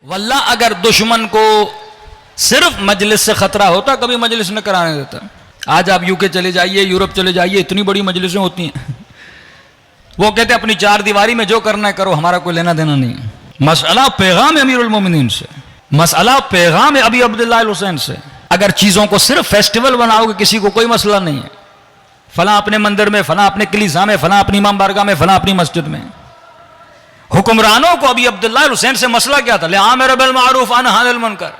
वल्ला अगर दुश्मन को सिर्फ मजलिस से खतरा होता कभी मजलिस न कराने देता। आज आप यूके चले जाइए, यूरोप चले जाइए, इतनी बड़ी मजलिसें होती हैं, वो कहते हैं अपनी चार दीवारी में जो करना है करो, हमारा कोई लेना देना नहीं है। मसला पैगाम अमीरुल मोमिनीन से, मसला पैगाम अबी अब्दुल्लाह अल हुसैन से। अगर चीजों को सिर्फ फेस्टिवल बनाओगे किसी को कोई मसला नहीं है, फला अपने मंदिर में, फला अपने कलीसा में, फला अपनी इमाम बारगाह में, फला अपनी मस्जिद में। हुक्मरानों को अबी अब्दुल्लाह अल हुसैन से मसला क्या था? आमिर बिल मारूफ व नही अनिल मुनकर।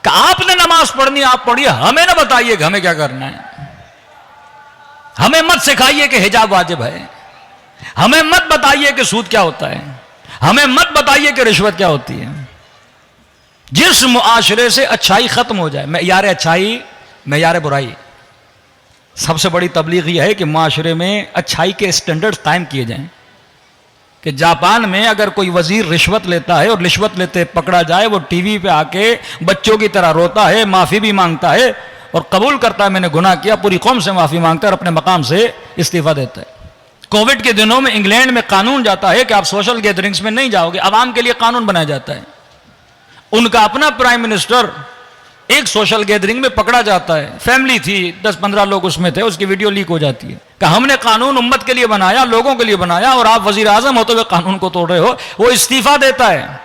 आपने नमाज पढ़नी, आप पढ़िए, हमें ना बताइए कि हमें क्या करना है। हमें मत सिखाइए कि हिजाब वाजिब है, हमें मत बताइए कि सूद क्या होता है, हमें मत बताइए कि रिश्वत क्या होती है। जिस मुआशरे से अच्छाई खत्म हो जाए, मेयार अच्छाई मेयार बुराई, सबसे बड़ी तबलीग यह है कि मुआशरे में अच्छाई के स्टैंडर्ड्स कायम किए जाएं। कि जापान में अगर कोई वजीर रिश्वत लेता है और रिश्वत लेते पकड़ा जाए, वो टीवी पे आके बच्चों की तरह रोता है, माफी भी मांगता है और कबूल करता है मैंने गुनाह किया, पूरी कौम से माफी मांगता है और अपने मकाम से इस्तीफा देता है। कोविड के दिनों में इंग्लैंड में कानून जाता है कि आप सोशल गैदरिंग्स में नहीं जाओगे, आवाम के लिए कानून बनाया जाता है। उनका अपना प्राइम मिनिस्टर एक सोशल गैदरिंग में पकड़ा जाता है, फैमिली थी, 10-15 लोग उसमें थे, उसकी वीडियो लीक हो जाती है कि हमने कानून उम्मत के लिए बनाया, लोगों के लिए बनाया और आप वजीर आजम होते हुए कानून को तोड़ रहे हो। वो इस्तीफा देता है।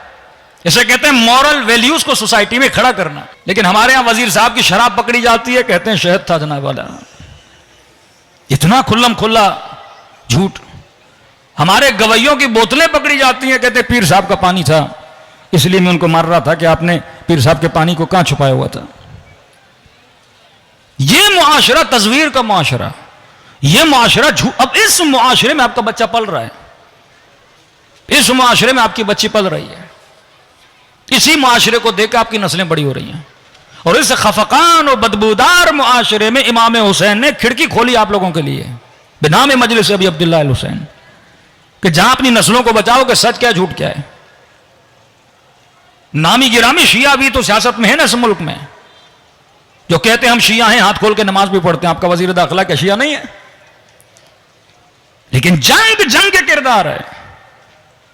इसे कहते हैं मॉरल वैल्यूज को सोसाइटी में खड़ा करना। लेकिन हमारे यहां वजीर साहब की शराब पकड़ी जाती है, कहते हैं शहद था जनाब वाला। इतना खुल्लम खुल्ला झूठ। हमारे गवैयों की बोतलें पकड़ी जाती हैं, कहते पीर साहब का पानी था, इसलिए मैं उनको मार रहा था कि आपने पीर साहब के पानी को कहां छुपाया हुआ था। यह मुआशरा तस्वीर का मुआशरा, यह मुआशरा झूठ। अब इस मुआशरे में आपका बच्चा पल रहा है, इस मुआशरे में आपकी बच्ची पल रही है, इसी मुआशरे को देखकर आपकी नस्लें बड़ी हो रही हैं। और इस खफकान और बदबूदार मुआशरे में इमाम हुसैन ने खिड़की खोली आप लोगों के लिए, बिनाम मजलिस अबी अब्दुल्लाह अल हुसैन, कि जहां अपनी नस्लों को बचाओ कि सच क्या झूठ क्या है। नामी गिरामी शिया भी तो सियासत में है ना इस मुल्क में, जो कहते हैं हम शिया हैं, हाथ खोल के नमाज भी पढ़ते हैं। आपका वजीर दाखिला क्या शिया नहीं है? लेकिन जंग के किरदार है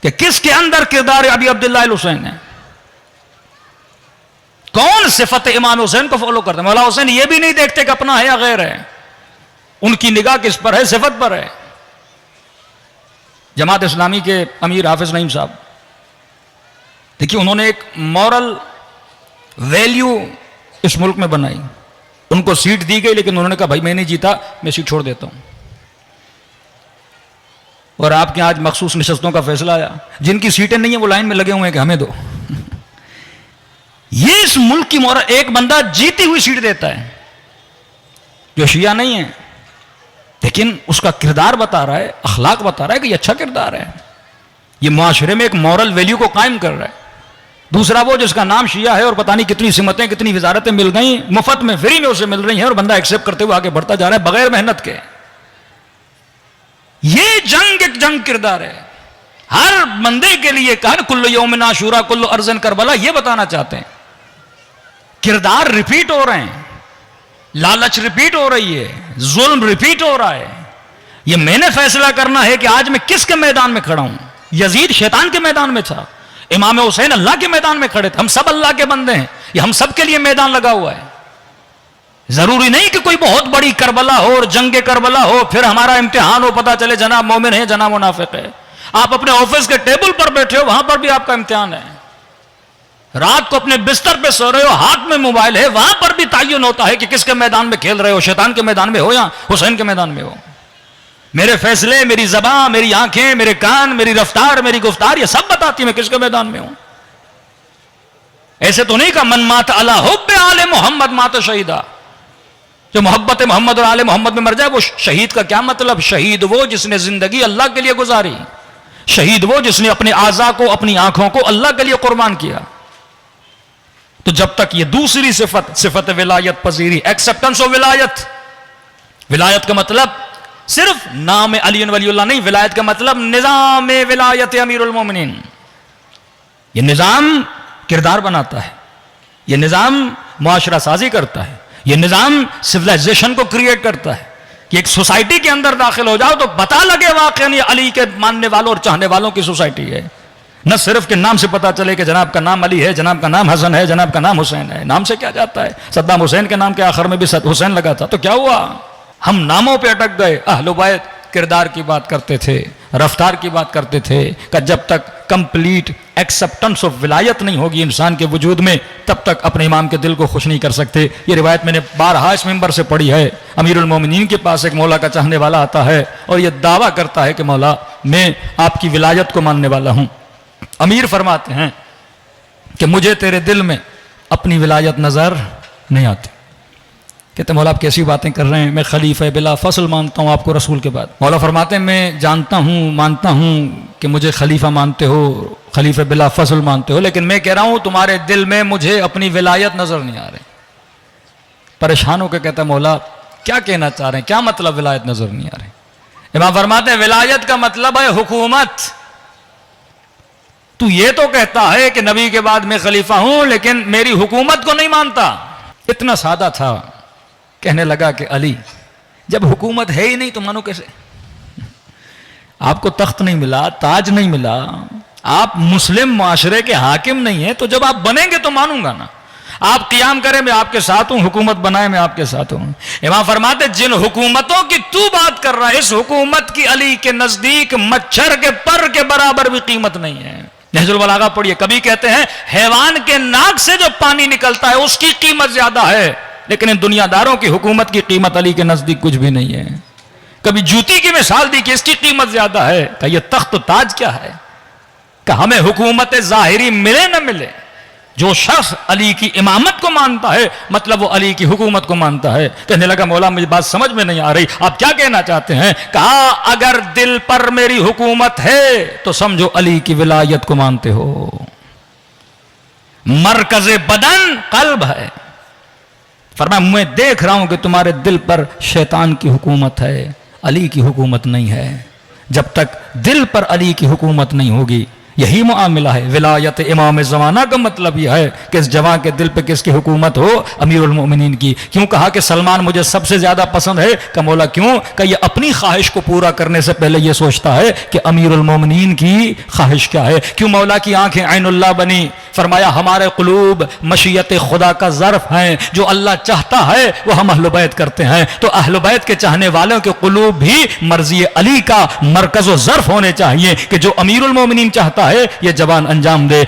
कि किसके अंदर किरदार अबी अब्दुल्लाह अल हुसैन है। कौन सिफत इमाम हुसैन को फॉलो करते हैं? मौला हुसैन ये भी नहीं देखते कि अपना है या गैर है, उनकी निगाह किस पर है? सिफत पर है। जमात इस्लामी के अमीर हाफिज नईम साहब, देखिए उन्होंने एक मॉरल वैल्यू इस मुल्क में बनाई। उनको सीट दी गई, लेकिन उन्होंने कहा भाई मैं नहीं जीता, मैं सीट छोड़ देता हूं। और आपके आज मखसूस नशस्तों का फैसला आया, जिनकी सीटें नहीं है वो लाइन में लगे हुए हैं कि हमें दो। ये इस मुल्क की मॉरल। एक बंदा जीती हुई सीट देता है जो शिया नहीं है, लेकिन उसका किरदार बता रहा है, अखलाक बता रहा है कि ये अच्छा किरदार है, ये मुआशरे में एक मॉरल वैल्यू को कायम कर रहा है। दूसरा वो जिसका नाम शिया है और पता नहीं कितनी सिमतें, कितनी वजारतें मिल गई, मुफ्त में, फ्री में उसे मिल रही हैं और बंदा एक्सेप्ट करते हुए आगे बढ़ता जा रहा है बगैर मेहनत के। ये जंग एक जंग किरदार है हर बंदे के लिए। कहा कुल्लु यौमिन आशूरा कुल्लु अर्जन करबला, ये बताना चाहते हैं। किरदार रिपीट हो रहे हैं, लालच रिपीट हो रही है, जुल्म रिपीट हो रहा है। ये मैंने फैसला करना है कि आज मैं किसके मैदान में खड़ा हूं। यजीद शैतान के मैदान में था, इमाम हुसैन अल्लाह के मैदान में खड़े थे। हम सब अल्लाह के बंदे हैं, ये हम सब के लिए मैदान लगा हुआ है। जरूरी नहीं कि कोई बहुत बड़ी करबला हो और जंग करबला हो फिर हमारा इम्तिहान हो, पता चले जना मोमिन है जना मुनाफिक है। आप अपने ऑफिस के टेबल पर बैठे हो, वहां पर भी आपका इम्तिहान है। रात को अपने बिस्तर पे सो रहे हो, हाथ में मोबाइल है, वहां पर भी तयन होता है कि किसके मैदान में खेल रहे हो, शैतान के मैदान में हो या हुसैन के मैदान में हो। मेरे फैसले, मेरी ज़बान, मेरी आंखें, मेरे कान, मेरी रफ्तार, मेरी गुफ्तार, ये सब बताती है मैं किसके मैदान में हूं। ऐसे तो नहीं का मन मात अला हुब्बे आले मोहम्मद मात शहीदा, जो मोहब्बत मोहम्मद और आले मोहम्मद में मर जाए वो शहीद का क्या मतलब? शहीद वो जिसने जिंदगी अल्लाह के लिए गुजारी, शहीद वो जिसने अपने आज़ा को, अपनी आंखों को अल्लाह के लिए कुर्बान किया। तो जब तक ये दूसरी सिफत, सिफत विलायत पजीरी, एक्सेप्टेंस ऑफ विलायत। विलायत का मतलब सिर्फ नाम अली वलीउल्लाह नहीं, विलायत का मतलब निजाम विलायत अमीरुल मोमिनीन। यह निजाम किरदार बनाता है, यह निजाम मुआशरा साजी करता है, यह निजाम सिविलाइजेशन को क्रिएट करता है कि एक सोसाइटी के अंदर दाखिल हो जाओ तो पता लगे वाकई अली के मानने वालों और चाहने वालों की सोसाइटी है। न सिर्फ के नाम से पता चले कि जनाब का नाम अली है, जनाब का नाम हसन है, जनाब का नाम हुसैन है। नाम से क्या जाता है? सद्दाम हुसैन के नाम के आखिर में भी हुसैन लगा था, तो क्या हुआ? हम नामों पे अटक गए। अहले बैत किरदार की बात करते थे, रफ्तार की बात करते थे कि जब तक कंप्लीट एक्सेप्टेंस ऑफ विलायत नहीं होगी इंसान के वजूद में, तब तक अपने इमाम के दिल को खुश नहीं कर सकते। ये रिवायत मैंने बारहा इस मिंबर से पढ़ी है। अमीरुल मोमिनीन के पास एक मौला का चाहने वाला आता है और ये दावा करता है कि मौला मैं आपकी विलायत को मानने वाला हूं। अमीर फरमाते हैं कि मुझे तेरे दिल में अपनी विलायत नजर नहीं आती। कहते मौला आप कैसी बातें कर रहे हैं, मैं खलीफा बिला फसल मानता हूँ आपको रसूल के बाद। मौला फरमाते हैं मैं जानता हूँ, मानता हूँ कि मुझे खलीफा मानते हो, खलीफा बिला फसल मानते हो, लेकिन मैं कह रहा हूँ तुम्हारे दिल में मुझे अपनी विलायत नजर नहीं आ रही। परेशान होकर कहता मौला क्या कहना चाह रहे हैं, क्या मतलब विलायत नजर नहीं आ रही? इमाम फरमाते हैं विलायत का मतलब है हुकूमत। तू ये तो कहता है कि नबी के बाद मैं खलीफा हूं, लेकिन मेरी हुकूमत को नहीं मानता। इतना सादा था। कहने लगा कि अली जब हुकूमत है ही नहीं तो मानो कैसे? आपको तख्त नहीं मिला, ताज नहीं मिला, आप मुस्लिम माशरे के हाकिम नहीं है, तो जब आप बनेंगे तो मानूंगा ना। आप क़ियाम करें मैं आपके साथ हूं, हुकूमत बनाए मैं आपके साथ हूं। इमाम फरमाते जिन हुकूमतों की तू बात कर रहा है, इस हुकूमत की अली के नजदीक मच्छर के पर के बराबर भी कीमत नहीं है। नहजुल बलागा पढ़िए। कभी कहते हैं हैवान के नाक से जो पानी निकलता है उसकी कीमत ज्यादा है, लेकिन इन दुनियादारों की हुकूमत की कीमत अली के नजदीक कुछ भी नहीं है। कभी जूती की मिसाल दी कि इसकी कीमत ज्यादा है, कि यह तख्त ताज क्या है, कि हमें हुकूमत जाहिरी मिले न मिले, जो शख्स अली की इमामत को मानता है मतलब वो अली की हुकूमत को मानता है। कहने लगा मौला मुझे बात समझ में नहीं आ रही, आप क्या कहना चाहते हैं? कहा अगर दिल पर मेरी हुकूमत है तो समझो अली की विलायत को मानते हो। मरकज़े बदन कल्ब है। फरमाया मैं देख रहा हूं कि तुम्हारे दिल पर शैतान की हुकूमत है, अली की हुकूमत नहीं है। जब तक दिल पर अली की हुकूमत नहीं होगी, यही मुआमिला है। विलायत इमाम ज़माना का मतलब यह है कि इस जवां के दिल पे किसकी हुकूमत हो? अमीरुल मोमिनीन की। क्यों कहा कि सलमान मुझे सबसे ज्यादा पसंद है? का मौला क्यों? कि ये अपनी ख्वाहिश को पूरा करने से पहले यह सोचता है कि अमीरुल मोमिनीन की ख्वाहिश क्या है। क्यों मौला की आंखें ऐनुल्लाह बनी? फरमाया हमारे कुलूब मशीयत खुदा का ज़र्फ हैं, जो अल्लाह चाहता है वो हम अहले बैत करते हैं। तो अहले बैत के चाहने वालों के कुलूब भी मर्जी अली का मरकज़ व ज़र्फ होने चाहिए कि जो अमीरुल मोमिनीन चाहता है ये जवान अंजाम दे।